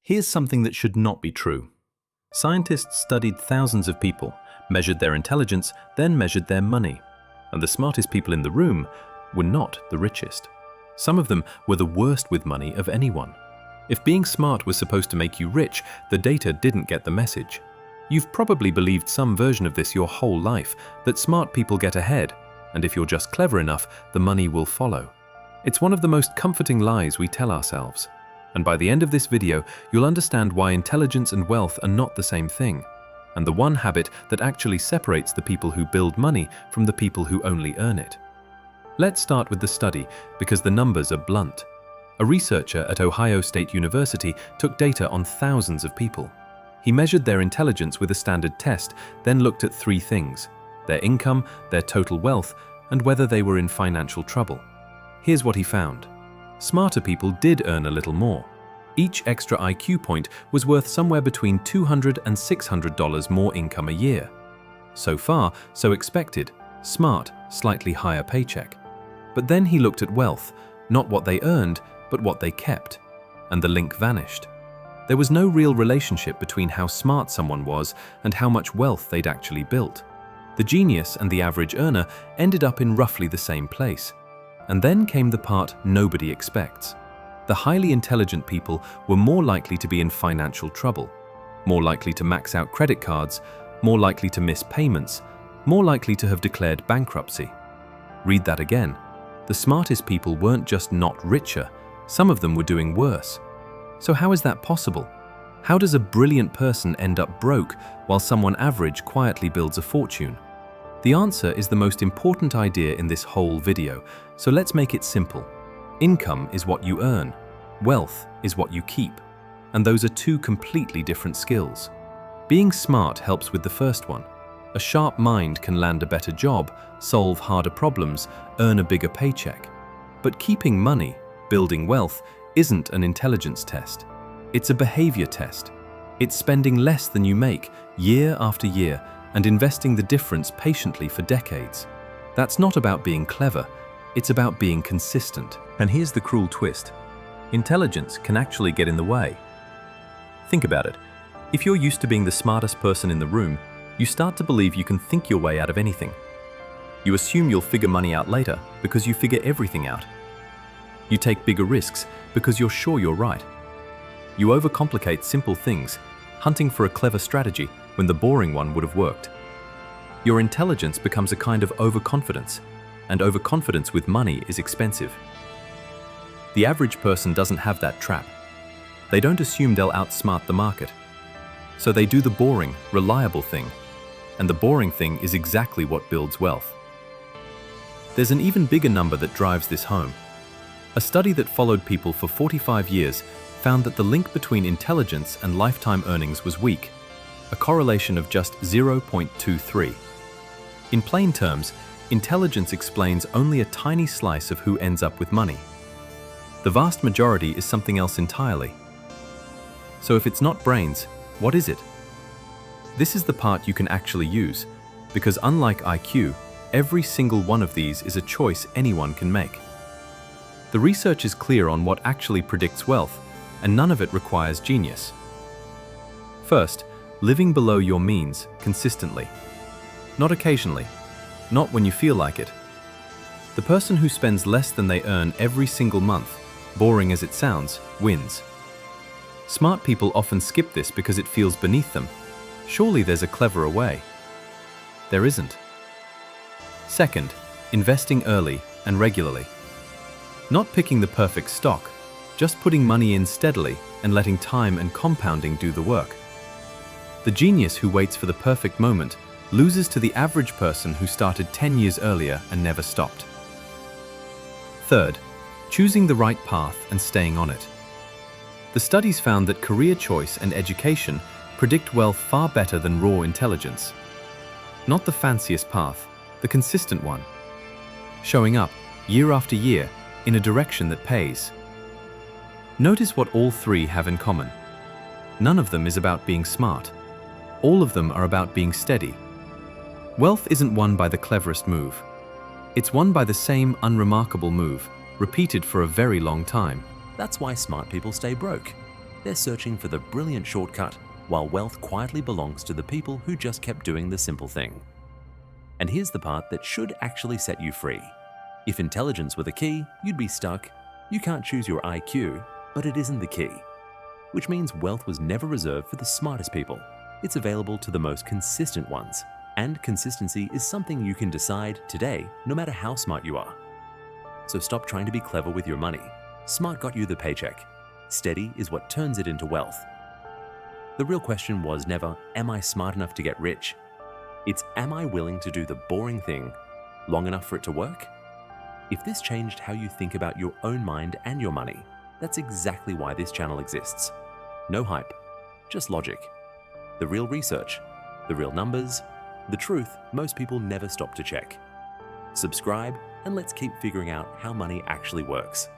Here's something that should not be true. Scientists studied thousands of people, measured their intelligence, then measured their money. And the smartest people in the room were not the richest. Some of them were the worst with money of anyone. If being smart was supposed to make you rich, the data didn't get the message. You've probably believed some version of this your whole life, that smart people get ahead, and if you're just clever enough, the money will follow. It's one of the most comforting lies we tell ourselves. And by the end of this video, you'll understand why intelligence and wealth are not the same thing, and the one habit that actually separates the people who build money from the people who only earn it. Let's start with the study, because the numbers are blunt. A researcher at Ohio State University took data on thousands of people. He measured their intelligence with a standard test, then looked at three things: their income, their total wealth, and whether they were in financial trouble. Here's what he found. Smarter people did earn a little more. Each extra IQ point was worth somewhere between $200 and $600 more income a year. So far, so expected. Smart, slightly higher paycheck. But then he looked at wealth, not what they earned, but what they kept. And the link vanished. There was no real relationship between how smart someone was and how much wealth they'd actually built. The genius and the average earner ended up in roughly the same place. And then came the part nobody expects. The highly intelligent people were more likely to be in financial trouble, more likely to max out credit cards, more likely to miss payments, more likely to have declared bankruptcy. Read that again. The smartest people weren't just not richer, some of them were doing worse. So how is that possible? How does a brilliant person end up broke while someone average quietly builds a fortune? The answer is the most important idea in this whole video, so let's make it simple. Income is what you earn, wealth is what you keep, and those are two completely different skills. Being smart helps with the first one. A sharp mind can land a better job, solve harder problems, earn a bigger paycheck. But keeping money, building wealth, isn't an intelligence test. It's a behavior test. It's spending less than you make, year after year, and investing the difference patiently for decades. That's not about being clever, it's about being consistent. And here's the cruel twist. Intelligence can actually get in the way. Think about it. If you're used to being the smartest person in the room, you start to believe you can think your way out of anything. You assume you'll figure money out later because you figure everything out. You take bigger risks because you're sure you're right. You overcomplicate simple things, hunting for a clever strategy when the boring one would have worked. Your intelligence becomes a kind of overconfidence, and overconfidence with money is expensive. The average person doesn't have that trap. They don't assume they'll outsmart the market. So they do the boring, reliable thing, and the boring thing is exactly what builds wealth. There's an even bigger number that drives this home. A study that followed people for 45 years found that the link between intelligence and lifetime earnings was weak, a correlation of just 0.23. In plain terms, intelligence explains only a tiny slice of who ends up with money. The vast majority is something else entirely. So if it's not brains, what is it? This is the part you can actually use, because unlike IQ, every single one of these is a choice anyone can make. The research is clear on what actually predicts wealth, and none of it requires genius. First, living below your means consistently. Not occasionally, not when you feel like it. The person who spends less than they earn every single month, boring as it sounds, wins. Smart people often skip this because it feels beneath them. Surely there's a cleverer way. There isn't. Second, investing early and regularly. Not picking the perfect stock, just putting money in steadily and letting time and compounding do the work. The genius who waits for the perfect moment loses to the average person who started 10 years earlier and never stopped. Third, choosing the right path and staying on it. The studies found that career choice and education predict wealth far better than raw intelligence. Not the fanciest path, the consistent one. Showing up, year after year, in a direction that pays. Notice what all three have in common. None of them is about being smart. All of them are about being steady. Wealth isn't won by the cleverest move. It's won by the same unremarkable move, repeated for a very long time. That's why smart people stay broke. They're searching for the brilliant shortcut, while wealth quietly belongs to the people who just kept doing the simple thing. And here's the part that should actually set you free. If intelligence were the key, you'd be stuck. You can't choose your IQ, but it isn't the key. Which means wealth was never reserved for the smartest people. It's available to the most consistent ones. And consistency is something you can decide today, no matter how smart you are. So stop trying to be clever with your money. Smart got you the paycheck. Steady is what turns it into wealth. The real question was never, am I smart enough to get rich? It's, am I willing to do the boring thing long enough for it to work? If this changed how you think about your own mind and your money, that's exactly why this channel exists. No hype, just logic. The real research, the real numbers, the truth most people never stop to check. Subscribe, and let's keep figuring out how money actually works.